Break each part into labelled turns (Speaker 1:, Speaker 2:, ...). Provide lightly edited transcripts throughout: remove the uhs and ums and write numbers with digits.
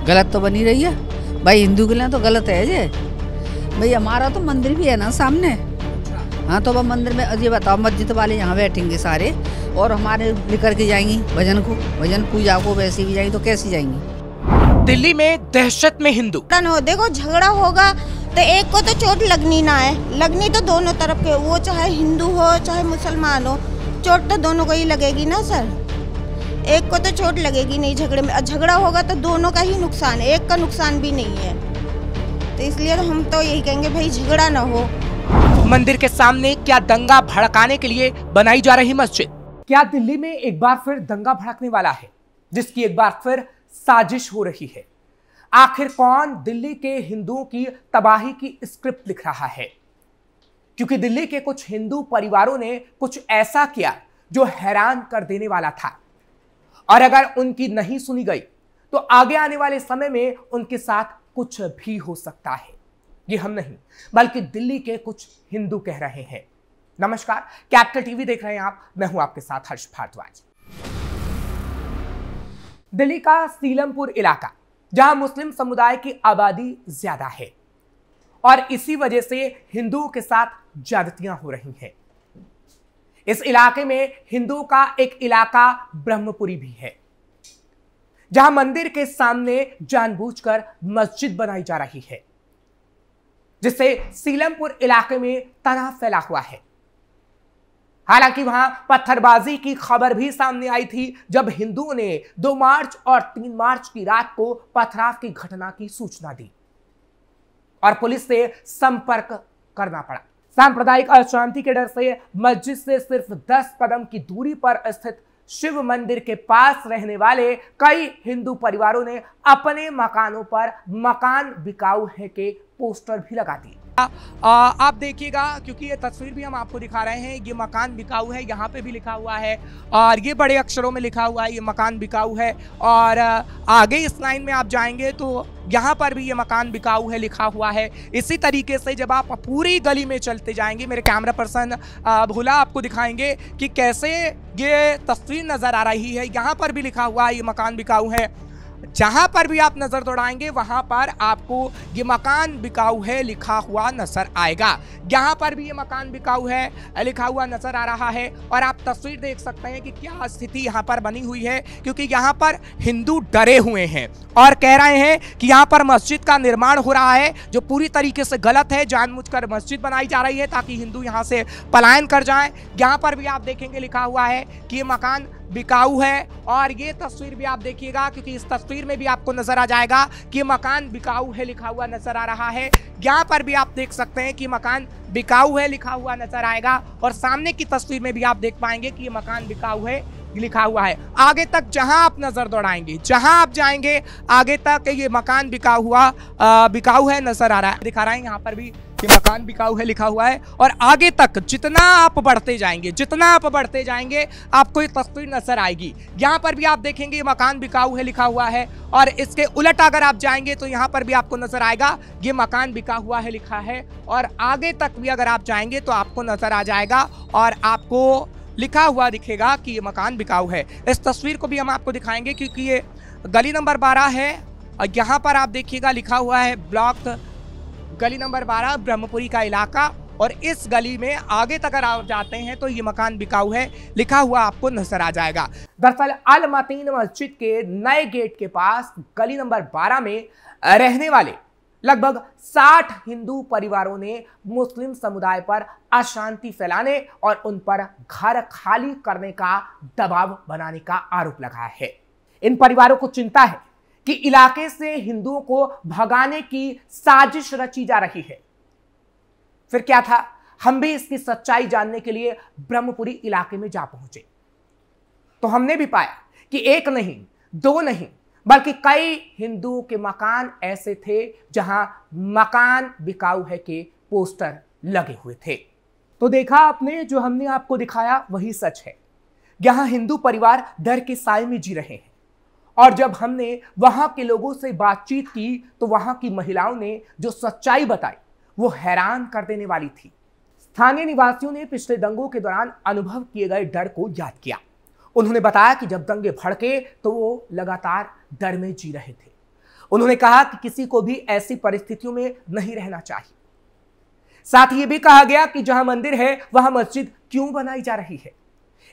Speaker 1: गलत तो बनी रही है भाई, हिंदू के लिए तो गलत है ये भाई। हमारा तो मंदिर भी है ना सामने। हाँ तो अब मंदिर में ये बताओ, मस्जिद वाले यहाँ बैठेंगे सारे और हमारे लेकर के जाएंगी भजन पूजा को, वैसे भी जाएंगी तो कैसी जाएंगी।
Speaker 2: दिल्ली में दहशत में हिंदू।
Speaker 3: देखो झगड़ा होगा तो एक को तो चोट लगनी ना है, लगनी तो दोनों तरफ के, वो चाहे हिंदू हो चाहे मुसलमान हो, चोट तो दोनों को ही लगेगी ना सर। एक को तो चोट लगेगी नहीं झगड़े में, झगड़ा होगा तो दोनों का ही नुकसान है, एक का नुकसान भी नहीं है। तो इसलिए तो हम तो यही कहेंगे भाई झगड़ा ना हो।
Speaker 2: मंदिर के सामने क्या दंगा भड़काने के लिए बनाई जा रही मस्जिद? क्या दिल्ली में एक बार फिर दंगा भड़कने वाला है, जिसकी एक बार फिर साजिश हो रही है? आखिर कौन दिल्ली के हिंदुओं की तबाही की स्क्रिप्ट लिख रहा है? क्योंकि दिल्ली के कुछ हिंदू परिवारों ने कुछ ऐसा किया जो हैरान कर देने वाला था, और अगर उनकी नहीं सुनी गई तो आगे आने वाले समय में उनके साथ कुछ भी हो सकता है। ये हम नहीं बल्कि दिल्ली के कुछ हिंदू कह रहे हैं। नमस्कार, कैपिटल टीवी देख रहे हैं आप, मैं हूं आपके साथ हर्ष भारद्वाज। दिल्ली का सीलमपुर इलाका, जहां मुस्लिम समुदाय की आबादी ज्यादा है और इसी वजह से हिंदुओं के साथ ज्यादतियां हो रही हैं। इस इलाके में हिंदुओं का एक इलाका ब्रह्मपुरी भी है, जहां मंदिर के सामने जानबूझकर मस्जिद बनाई जा रही है, जिससे सीलमपुर इलाके में तनाव फैला हुआ है। हालांकि वहां पत्थरबाजी की खबर भी सामने आई थी जब हिंदुओं ने 2 मार्च और 3 मार्च की रात को पथराव की घटना की सूचना दी और पुलिस से संपर्क करना पड़ा। सांप्रदायिक अशांति के डर से मस्जिद से सिर्फ 10 कदम की दूरी पर स्थित शिव मंदिर के पास रहने वाले कई हिंदू परिवारों ने अपने मकानों पर मकान बिकाऊ है के पोस्टर भी लगा दिए। आप देखिएगा, क्योंकि ये तस्वीर भी हम आपको दिखा रहे हैं, ये मकान बिकाऊ है, यहाँ पे भी लिखा हुआ है और ये बड़े अक्षरों में लिखा हुआ है ये मकान बिकाऊ है। और आगे इस लाइन में आप जाएंगे तो यहाँ पर भी ये मकान बिकाऊ है लिखा हुआ है। इसी तरीके से जब आप पूरी गली में चलते जाएंगे, मेरे कैमरा पर्सन भोला आपको दिखाएंगे कि कैसे ये तस्वीर नजर आ रही है। यहाँ पर भी लिखा हुआ है ये मकान बिकाऊ है। जहां पर भी आप नजर दौड़ाएंगे वहां पर आपको ये मकान बिकाऊ है लिखा हुआ नजर आएगा। यहाँ पर भी ये मकान बिकाऊ है लिखा हुआ नजर आ रहा है और आप तस्वीर देख सकते हैं कि क्या स्थिति यहाँ पर बनी हुई है, क्योंकि यहाँ पर हिंदू डरे हुए हैं और कह रहे हैं कि यहाँ पर मस्जिद का निर्माण हो रहा है जो पूरी तरीके से गलत है। जानबूझकर मस्जिद बनाई जा रही है ताकि हिंदू यहाँ से पलायन कर जाएं। यहाँ पर भी आप देखेंगे लिखा हुआ है कि ये मकान बिकाऊ है और ये तस्वीर भी आप देखिएगा, क्योंकि इस तस्वीर में भी आपको नजर आ जाएगा कि मकान बिकाऊ है लिखा हुआ नजर आ रहा है। यहाँ पर भी आप देख सकते हैं कि मकान बिकाऊ है लिखा हुआ नजर आएगा और सामने की तस्वीर में भी आप देख पाएंगे कि ये मकान बिकाऊ है लिखा हुआ है। आगे तक जहां आप नजर दौड़ाएंगे, जहां आप जाएंगे, आगे तक ये मकान बिकाऊ है नजर आ रहा है, दिखा रहा है। यहाँ पर भी कि मकान बिकाऊ है लिखा हुआ है और आगे तक जितना आप बढ़ते जाएंगे आपको ये तस्वीर नजर आएगी। यहाँ पर भी आप देखेंगे मकान बिकाऊ है लिखा हुआ है और इसके उलट अगर आप जाएंगे तो यहाँ पर भी आपको नजर आएगा ये मकान बिका हुआ है लिखा है और आगे तक भी अगर आप जाएंगे तो आपको नजर आ जाएगा और आपको लिखा हुआ दिखेगा कि ये मकान बिकाऊ है। इस तस्वीर को भी हम आपको दिखाएंगे क्योंकि ये गली नंबर 12 है और यहाँ पर आप देखिएगा लिखा हुआ है ब्लॉक गली नंबर 12 ब्रह्मपुरी का इलाका और इस गली में आगे तक अगर आप जाते हैं तो ये मकान बिकाऊ है लिखा हुआ आपको नजर आ जाएगा। दरअसल अल मतीन मस्जिद के नए गेट के पास गली नंबर 12 में रहने वाले लगभग 60 हिंदू परिवारों ने मुस्लिम समुदाय पर अशांति फैलाने और उन पर घर खाली करने का दबाव बनाने का आरोप लगाया है। इन परिवारों को चिंता है कि इलाके से हिंदुओं को भगाने की साजिश रची जा रही है। फिर क्या था, हम भी इसकी सच्चाई जानने के लिए ब्रह्मपुरी इलाके में जा पहुंचे तो हमने भी पाया कि एक नहीं, 2 नहीं, बल्कि कई हिंदुओं के मकान ऐसे थे जहां मकान बिकाऊ है के पोस्टर लगे हुए थे। तो देखा आपने, जो हमने आपको दिखाया वही सच है। यहां हिंदू परिवार डर के साए में जी रहे हैं और जब हमने वहां के लोगों से बातचीत की तो वहां की महिलाओं ने जो सच्चाई बताई वो हैरान कर देने वाली थी। स्थानीय निवासियों ने पिछले दंगों के दौरान अनुभव किए गए डर को याद किया। उन्होंने बताया कि जब दंगे भड़के तो वो लगातार डर में जी रहे थे। उन्होंने कहा कि किसी को भी ऐसी परिस्थितियों में नहीं रहना चाहिए। साथ ही ये भी कहा गया कि जहां मंदिर है वहां मस्जिद क्यों बनाई जा रही है।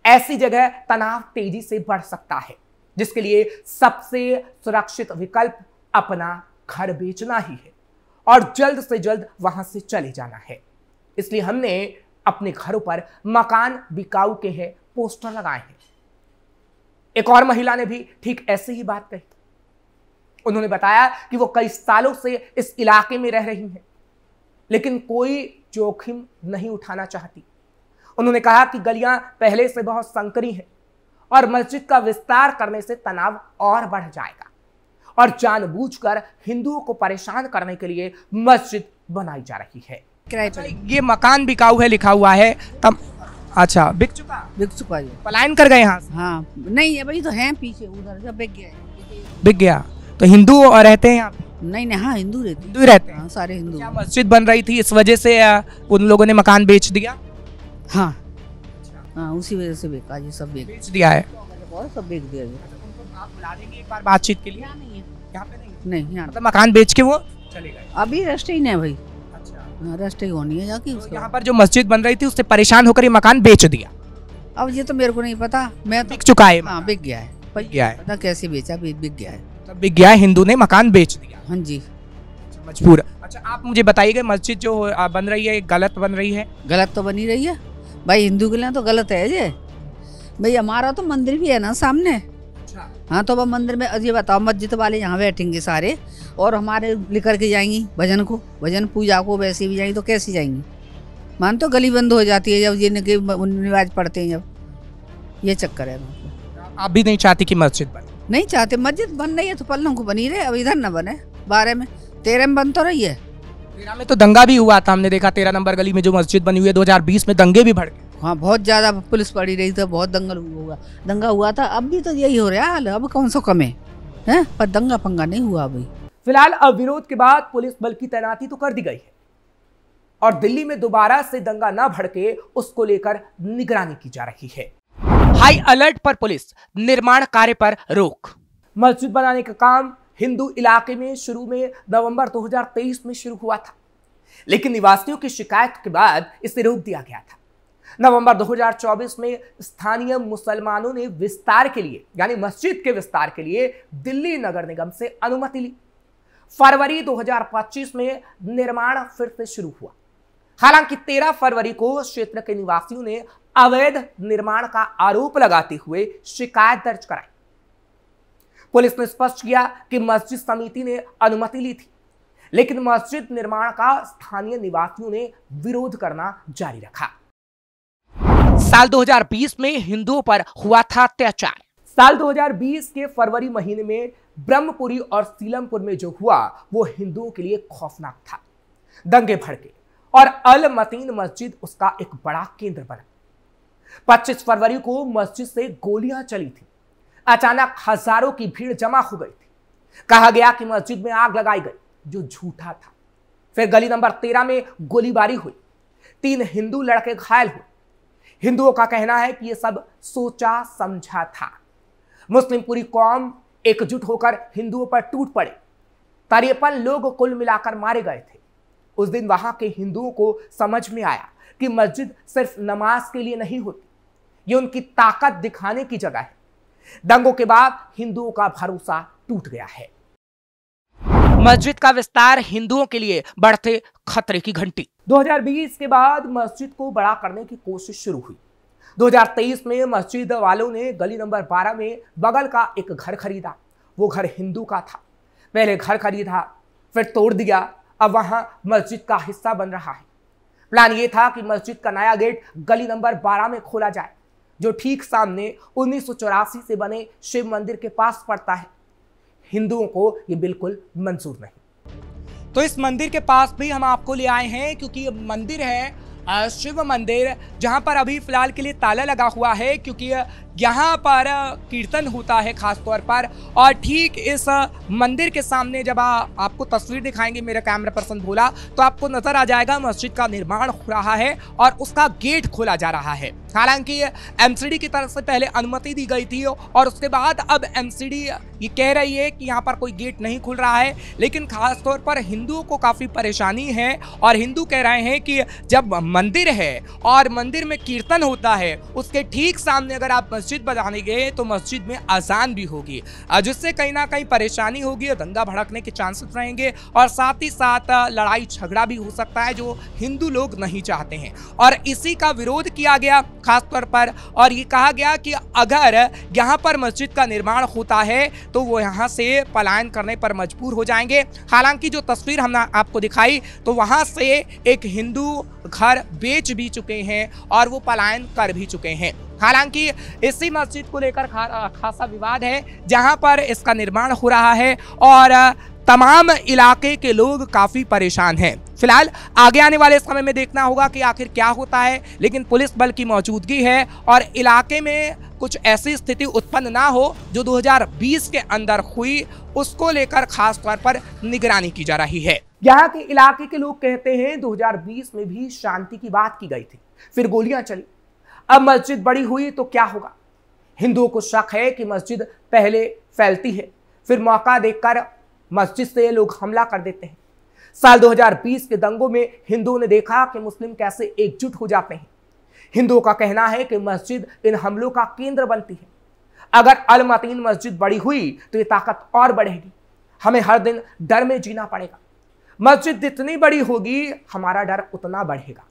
Speaker 2: ऐसी जगह तनाव तेजी से बढ़ सकता है, जिसके लिए सबसे सुरक्षित विकल्प अपना घर बेचना ही है और जल्द से जल्द वहां से चले जाना है। इसलिए हमने अपने घरों पर मकान बिकाऊ के हैं पोस्टर लगाए हैं। एक और महिला ने भी ठीक ऐसे ही बात कही। उन्होंने बताया कि वो कई सालों से इस इलाके में रह रही हैं, लेकिन कोई जोखिम नहीं उठाना चाहती। उन्होंने कहा कि गलियां पहले से बहुत संकरी हैं और मस्जिद का विस्तार करने से तनाव और बढ़ जाएगा और जानबूझकर हिंदुओं को परेशान करने के लिए मस्जिद बनाई जा रही है। ये मकान बिकाऊ है लिखा हुआ है तब। अच्छा, बिक चुका ये, पलायन कर गए यहाँ से?
Speaker 1: हाँ, नहीं अभी तो हैं पीछे, उधर जब बिक गया
Speaker 2: तो हिंदू और रहते हैं यहाँ पे?
Speaker 1: नहीं, हाँ हिंदू
Speaker 2: ही रहते हैं।
Speaker 1: हाँ, सारे हिंदू।
Speaker 2: क्या मस्जिद बन रही थी इस वजह से उन लोगों ने मकान बेच दिया?
Speaker 1: हाँ हाँ, उसी वजह से बेचा, ये सब
Speaker 2: बेच दिया है,
Speaker 1: बहुत सब बेच दिया।
Speaker 2: आप बुला देंगे एक बार बातचीत के लिए?
Speaker 1: नहीं,
Speaker 2: यहाँ पे
Speaker 1: नहीं, यहाँ
Speaker 2: मतलब मकान बेच के वो चले गए?
Speaker 1: अभी रेस्ट ही नहीं भाई।
Speaker 2: अच्छा,
Speaker 1: रेस्ट ही होनी है जाके।
Speaker 2: तो यहाँ पर जो मस्जिद बन रही थी उससे परेशान होकर ये मकान बेच दिया।
Speaker 1: अब ये तो मेरे को नहीं पता, मैं तो
Speaker 2: बिक चुका है।
Speaker 1: हाँ, बिक गया है, पता कैसे बेचा, बिक गया है।
Speaker 2: तब बिक गया है, हिंदू ने मकान बेच दिया।
Speaker 1: हाँ जी,
Speaker 2: मजबूर। अच्छा, आप मुझे बताइएगा मस्जिद जो बन रही है गलत बन रही है?
Speaker 1: गलत तो बनी रही है भाई, हिंदू के लिए तो गलत है ये भाई। हमारा तो मंदिर भी है ना सामने।
Speaker 2: अच्छा।
Speaker 1: हाँ, तो अब मंदिर में ये बताओ, मस्जिद वाले यहाँ बैठेंगे सारे और हमारे लेकर के जाएंगी भजन को, भजन पूजा को, वैसे भी जाएंगी तो कैसे जाएंगी? मान तो गली बंद हो जाती है जब ये रिवाज पढ़ते हैं, जब ये चक्कर है।
Speaker 2: आप भी नहीं चाहती कि मस्जिद बने?
Speaker 1: नहीं चाहते, मस्जिद बन रही है तो पल्लों को बनी रहे, अब इधर न बने। 12 में 13 में बन तो रही है।
Speaker 2: 13 में तो दंगा भी हुआ था, हमने देखा 13 नंबर गली में जो मस्जिद बनी हुई है 2020 में दंगे भी भड़के।
Speaker 1: हाँ, बहुत ज्यादा पुलिस पड़ी रही थी, बहुत दंगा हुआ था। अब भी तो यही हो रहा है हाल, अब कौन सा कम है, पर दंगा पंगा नहीं हुआ अभी।
Speaker 2: फिलहाल अविरोध के बाद पुलिस बल की तैनाती तो कर दी गई है और दिल्ली में दोबारा से दंगा ना भड़के उसको लेकर निगरानी की जा रही है। हाई अलर्ट पर पुलिस, निर्माण कार्य पर रोक। मस्जिद बनाने का काम हिंदू इलाके में शुरू में नवंबर 2023 में शुरू हुआ था, लेकिन निवासियों की शिकायत के बाद इसे रोक दिया गया था। नवंबर 2024 में स्थानीय मुसलमानों ने विस्तार के लिए, यानी मस्जिद के विस्तार के लिए दिल्ली नगर निगम से अनुमति ली। फरवरी 2025 में निर्माण फिर से शुरू हुआ। हालांकि 13 फरवरी को क्षेत्र के निवासियों ने अवैध निर्माण का आरोप लगाते हुए शिकायत दर्ज कराई। पुलिस ने स्पष्ट किया कि मस्जिद समिति ने अनुमति ली थी, लेकिन मस्जिद निर्माण का स्थानीय निवासियों ने विरोध करना जारी रखा। साल 2020 में हिंदुओं पर हुआ था अत्याचार। साल 2020 के फरवरी महीने में ब्रह्मपुरी और सीलमपुर में जो हुआ वो हिंदुओं के लिए खौफनाक था। दंगे भड़के और अल मतीन मस्जिद उसका एक बड़ा केंद्र बना। 25 फरवरी को मस्जिद से गोलियां चली थी। अचानक हजारों की भीड़ जमा हो गई थी। कहा गया कि मस्जिद में आग लगाई गई, जो झूठा था। फिर गली नंबर 13 में गोलीबारी हुई, 3 हिंदू लड़के घायल हुए। हिंदुओं का कहना है कि यह सब सोचा समझा था। मुस्लिम पूरी कौम एकजुट होकर हिंदुओं पर टूट पड़े। 53 लोग कुल मिलाकर मारे गए थे। उस दिन वहां के हिंदुओं को समझ में आया कि मस्जिद सिर्फ नमाज के लिए नहीं होती, ये उनकी ताकत दिखाने की जगह है। दंगों के बाद हिंदुओं का भरोसा टूट गया है। मस्जिद का विस्तार हिंदुओं के लिए बढ़ते खतरे की घंटी। 2020 के बाद मस्जिद को बड़ा करने की कोशिश शुरू हुई। 2023 में मस्जिद वालों ने गली नंबर 12 में बगल का एक घर खरीदा। वो घर हिंदू का था। पहले घर खरीदा, फिर तोड़ दिया, अब वहां मस्जिद का हिस्सा बन रहा है। प्लान ये था कि मस्जिद का नया गेट गली नंबर 12 में खोला जाए, जो ठीक सामने 1984 से बने शिव मंदिर के पास पड़ता है। हिंदुओं को ये बिल्कुल मंजूर नहीं। तो इस मंदिर के पास भी हम आपको ले आए हैं, क्योंकि ये मंदिर है शिव मंदिर, जहां पर अभी फिलहाल के लिए ताला लगा हुआ है, क्योंकि यहाँ पर कीर्तन होता है खास तौर पर, और ठीक इस मंदिर के सामने जब आपको तस्वीर दिखाएंगे मेरा कैमरा पर्सन भोला, तो आपको नजर आ जाएगा मस्जिद का निर्माण हो रहा है और उसका गेट खोला जा रहा है। हालांकि एमसीडी की तरफ से पहले अनुमति दी गई थी और उसके बाद अब एमसीडी ये कह रही है कि यहाँ पर कोई गेट नहीं खुल रहा है, लेकिन खास तौर पर हिंदुओं को काफी परेशानी है और हिंदू कह रहे हैं कि जब मंदिर है और मंदिर में कीर्तन होता है, उसके ठीक सामने अगर आप मस्जिद बनाने गए तो मस्जिद में अजान भी होगी, जिससे कहीं ना कहीं परेशानी होगी और दंगा भड़कने के चांसेस रहेंगे और साथ ही साथ लड़ाई झगड़ा भी हो सकता है, जो हिंदू लोग नहीं चाहते हैं। और इसी का विरोध किया गया खास तौर पर, और ये कहा गया कि अगर यहाँ पर मस्जिद का निर्माण होता है तो वो यहाँ से पलायन करने पर मजबूर हो जाएंगे। हालांकि जो तस्वीर हमने आपको दिखाई तो वहाँ से एक हिंदू घर बेच भी चुके हैं और वो पलायन कर भी चुके हैं। हालांकि इसी मस्जिद को लेकर खासा विवाद है, जहां पर इसका निर्माण हो रहा है और तमाम इलाके के लोग काफी परेशान हैं। फिलहाल आगे आने वाले समय में देखना होगा कि आखिर क्या होता है, लेकिन पुलिस बल की मौजूदगी है और इलाके में कुछ ऐसी स्थिति उत्पन्न ना हो जो 2020 के अंदर हुई, उसको लेकर खास तौर पर निगरानी की जा रही है। यहाँ के इलाके के लोग कहते हैं 2020 में भी शांति की बात की गई थी, फिर गोलियां चली, अब मस्जिद बड़ी हुई तो क्या होगा। हिंदुओं को शक है कि मस्जिद पहले फैलती है, फिर मौका देखकर मस्जिद से लोग हमला कर देते हैं। साल 2020 के दंगों में हिंदुओं ने देखा कि मुस्लिम कैसे एकजुट हो जाते हैं। हिंदुओं का कहना है कि मस्जिद इन हमलों का केंद्र बनती है। अगर अल-मतीन मस्जिद बड़ी हुई तो ये ताकत और बढ़ेगी, हमें हर दिन डर में जीना पड़ेगा। मस्जिद जितनी बड़ी होगी हमारा डर उतना बढ़ेगा।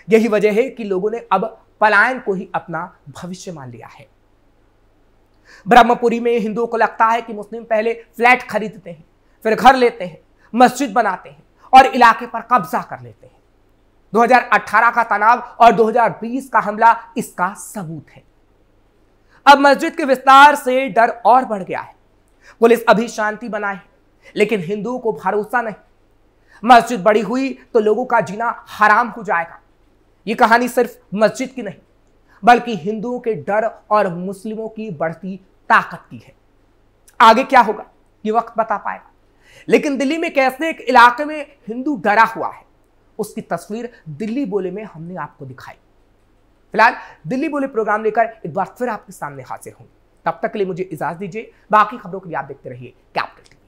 Speaker 2: यही वजह है कि लोगों ने अब पलायन को ही अपना भविष्य मान लिया है। ब्रह्मपुरी में हिंदुओं को लगता है कि मुस्लिम पहले फ्लैट खरीदते हैं, फिर घर लेते हैं, मस्जिद बनाते हैं और इलाके पर कब्जा कर लेते हैं। 2018 का तनाव और 2020 का हमला इसका सबूत है। अब मस्जिद के विस्तार से डर और बढ़ गया है। पुलिस अभी शांति बनाए है, लेकिन हिंदुओं को भरोसा नहीं। मस्जिद बड़ी हुई तो लोगों का जीना हराम हो जाएगा। ये कहानी सिर्फ मस्जिद की नहीं, बल्कि हिंदुओं के डर और मुस्लिमों की बढ़ती ताकत की है। आगे क्या होगा ये वक्त बता पाएगा, लेकिन दिल्ली में कैसे एक इलाके में हिंदू डरा हुआ है, उसकी तस्वीर दिल्ली बोले में हमने आपको दिखाई। फिलहाल दिल्ली बोले प्रोग्राम लेकर एक बार फिर आपके सामने हाजिर हूं। तब तक के लिए मुझे इजाजत दीजिए। बाकी खबरों के लिए आप देखते रहिए कैपिटल टीवी।